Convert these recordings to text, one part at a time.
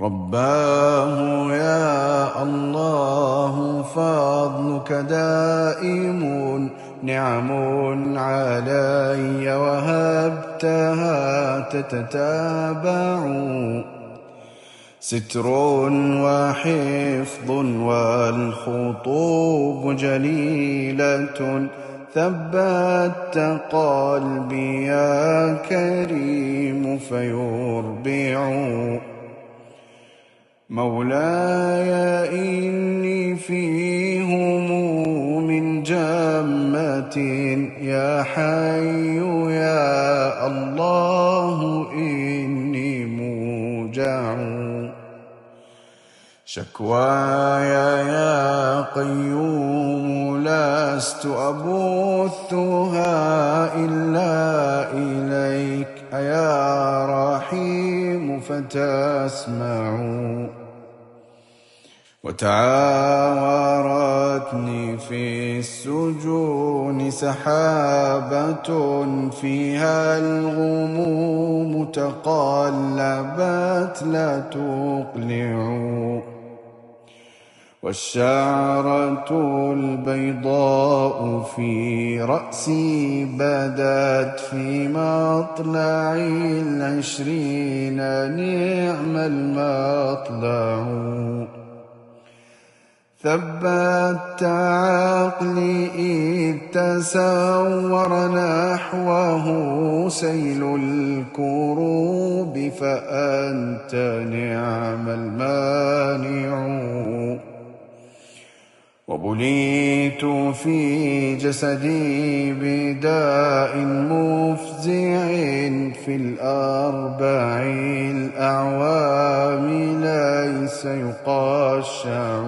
رباه يا الله فضلك دائم، نعم علي وهبتها تتتابع، ستر وحفظ والخطوب جليلة، ثبت قلبي يا كريم فيربع. مولاي إني في هموم جمة، يا حي يا الله إني موجع، شكواي يا قيوم لست أبثها إلا إليك، أيا رحيم فتسمع. وتعاورتني في السجون سحابة، فيها الغموم تقلبت لا تقلع، والشعرة البيضاء في رأسي بدت في مطلع 20، نعم المطلع. ثبت عقلي إذ تسور نحوه سيل الكروب، فأنت نعم المانع. وبليت في جسدي بداء مفزع، في الأربع الأعوام ليس يقشع،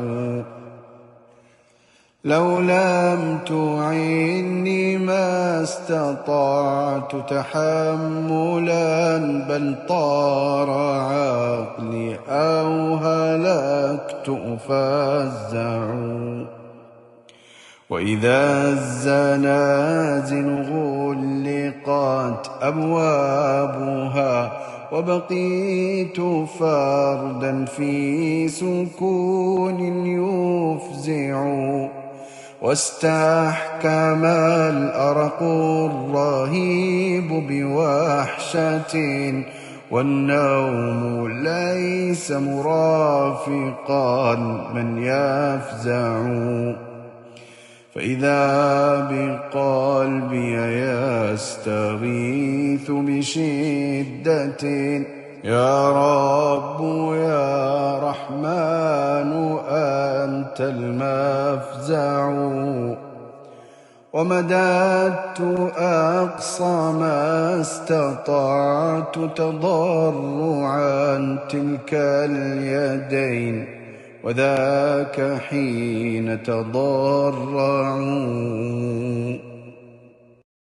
لو لم تعني ما استطعت تحملا، بل طار عقلي أو هلكت أفزع. وإذا الزنازل غلقت أبوابها، وبقيت فردا في سكون يفزع، واستحكم الأرق الرهيب بوحشة، والنوم ليس مرافقا من يفزع. فإذا بقلبي يستغيث بشدة، يا رب يا رحمن أنت المفزع. ومددت أقصى ما استطعت تضرعا تلك اليدين، وذاك حين تضرعوا.